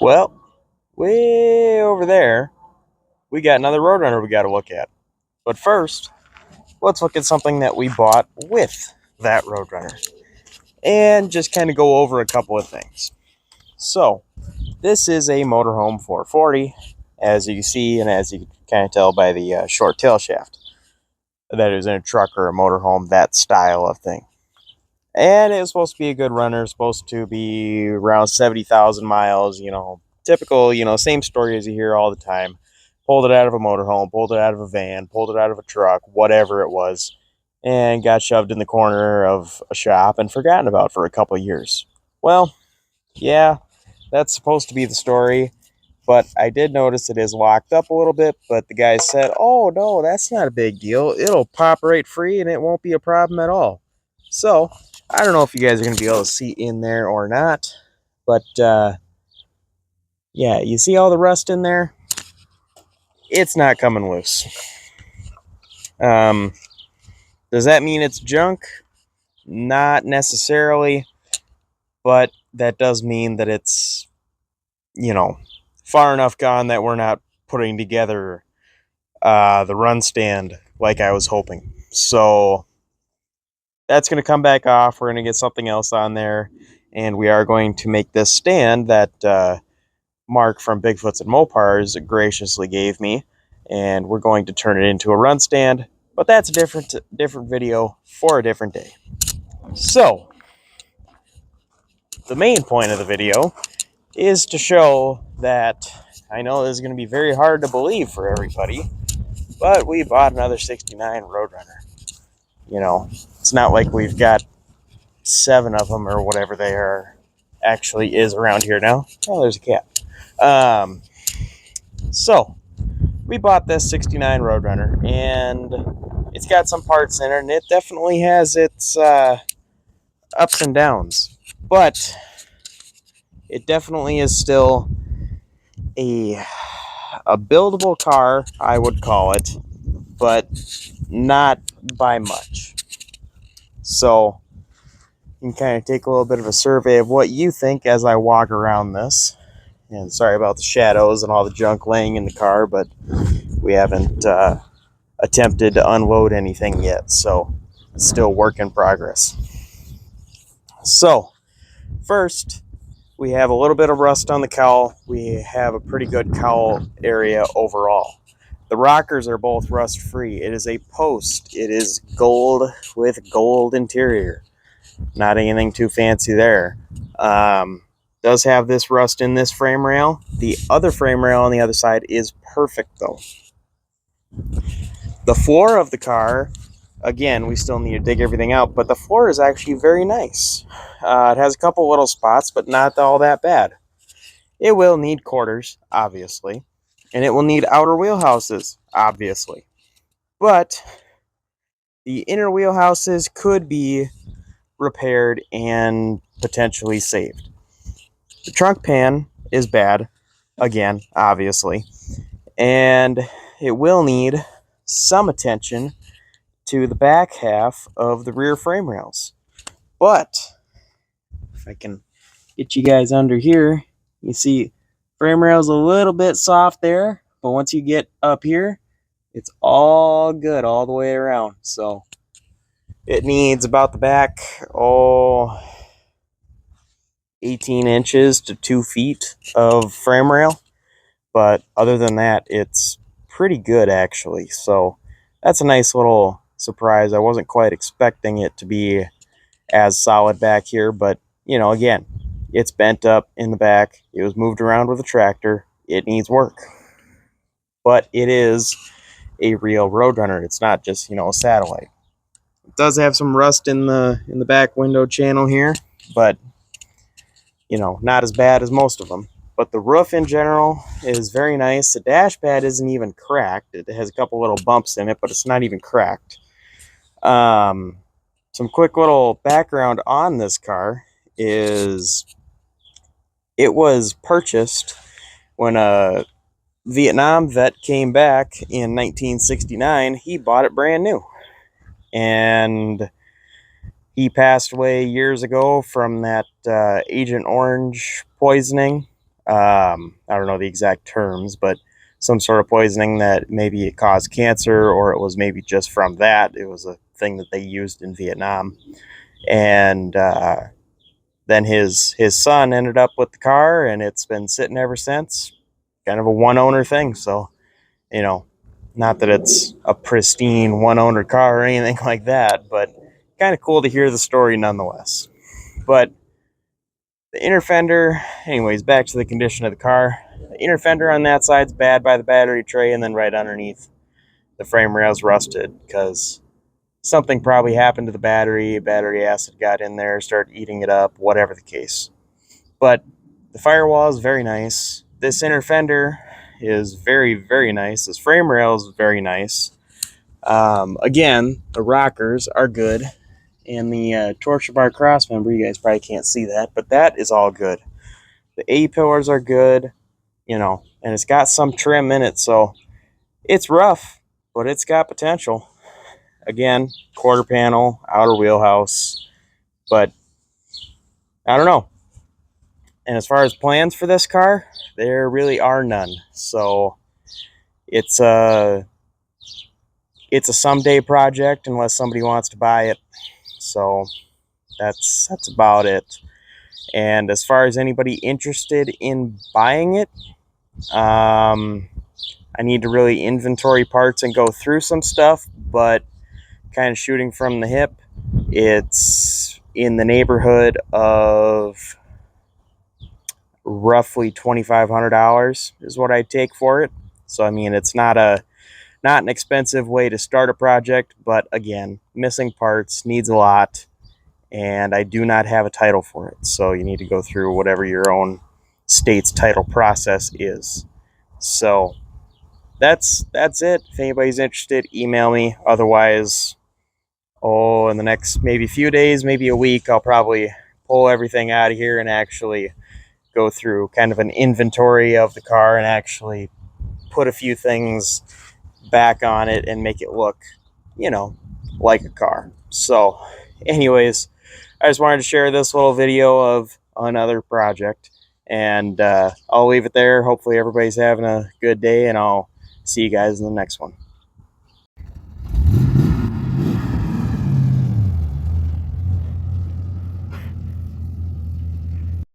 Well, way over there, we got another Roadrunner we got to look at. But first, let's look at something that we bought with that Roadrunner and just kind of go over a couple of things. So, this is a motorhome 440, as you see, and as you can kind of tell by the short tail shaft. That is in a truck or a motorhome, that style of thing. And it was supposed to be a good runner, supposed to be around 70,000 miles, typical, same story as you hear all the time. Pulled it out of a motorhome, pulled it out of a van, pulled it out of a truck, whatever it was, and got shoved in the corner of a shop and forgotten about for a couple of years. Well, yeah, that's supposed to be the story, but I did notice it is locked up a little bit, but the guy said, oh, no, that's not a big deal. It'll pop right free and it won't be a problem at all. So, I don't know if you guys are going to be able to see in there or not, but yeah, you see all the rust in there? It's not coming loose. Does that mean it's junk? Not necessarily, but that does mean that it's, far enough gone that we're not putting together the run stand like I was hoping. So that's going to come back off. We're going to get something else on there, and we are going to make this stand that Mark from Bigfoots and Mopars graciously gave me, and we're going to turn it into a run stand, but that's a different video for a different day. So, the main point of the video is to show that I know this is going to be very hard to believe for everybody, but we bought another 69 Roadrunner. It's not like we've got 7 of them or whatever they are actually is around here now. Oh, there's a cat. So, we bought this 69 Roadrunner, and it's got some parts in it, and it definitely has its ups and downs. But it definitely is still a buildable car, I would call it, but not by much. So, you can kind of take a little bit of a survey of what you think as I walk around this. And sorry about the shadows and all the junk laying in the car, but we haven't attempted to unload anything yet, so it's still work in progress. So, first, we have a little bit of rust on the cowl. We have a pretty good cowl area overall. The rockers are both rust free. It is a post. It is gold with gold interior. Not anything too fancy there. Does have this rust in this frame rail. The other frame rail on the other side is perfect though. The floor of the car, again, we still need to dig everything out, but the floor is actually very nice. It has a couple little spots, but not all that bad. It will need quarters, obviously, and it will need outer wheelhouses, obviously. But the inner wheelhouses could be repaired and potentially saved. The trunk pan is bad, again, obviously, and it will need some attention to the back half of the rear frame rails. But if I can get you guys under here, you see frame rail's a little bit soft there, but once you get up here, it's all good all the way around. So it needs about the back, 18 inches to 2 feet of frame rail. But other than that, it's pretty good actually. So that's a nice little surprise. I wasn't quite expecting it to be as solid back here, but again, it's bent up in the back. It was moved around with a tractor. It needs work. But it is a real Roadrunner. It's not just, a satellite. It does have some rust in the back window channel here, but not as bad as most of them. But the roof in general is very nice. The dash pad isn't even cracked. It has a couple little bumps in it, but it's not even cracked. Some quick little background on this car is it was purchased when a Vietnam vet came back in 1969. He bought it brand new. And he passed away years ago from that Agent Orange poisoning. I don't know the exact terms, but some sort of poisoning that maybe it caused cancer, or it was maybe just from that. It was a thing that they used in Vietnam. And then his son ended up with the car, and it's been sitting ever since. Kind of a one owner thing. So, you know, not that it's a pristine one owner car or anything like that, but kind of cool to hear the story nonetheless. But the inner fender, anyways, back to the condition of the car. The inner fender on that side's bad by the battery tray, and then right underneath, the frame rail's rusted because something probably happened to the battery acid got in there, started eating it up, whatever the case. But the firewall is very nice. This inner fender is very, very nice. This frame rail is very nice. Again, the rockers are good. And the torsion bar cross member, you guys probably can't see that, but that is all good. The A-pillars are good, and it's got some trim in it, so it's rough, but it's got potential. Again, quarter panel, outer wheelhouse, but I don't know. And as far as plans for this car, there really are none. So it's a someday project unless somebody wants to buy it. So that's about it. And as far as anybody interested in buying it, I need to really inventory parts and go through some stuff, but kind of shooting from the hip, it's in the neighborhood of roughly $2,500 is what I take for it. So I mean, it's not an expensive way to start a project, but again, missing parts, needs a lot, and I do not have a title for it. So you need to go through whatever your own state's title process is. So that's it. If anybody's interested, email me. Otherwise, in the next maybe few days, maybe a week, I'll probably pull everything out of here and actually go through kind of an inventory of the car and actually put a few things back on it and make it look, like a car. So, anyways, I just wanted to share this little video of another project, and I'll leave it there. Hopefully everybody's having a good day, and I'll see you guys in the next one.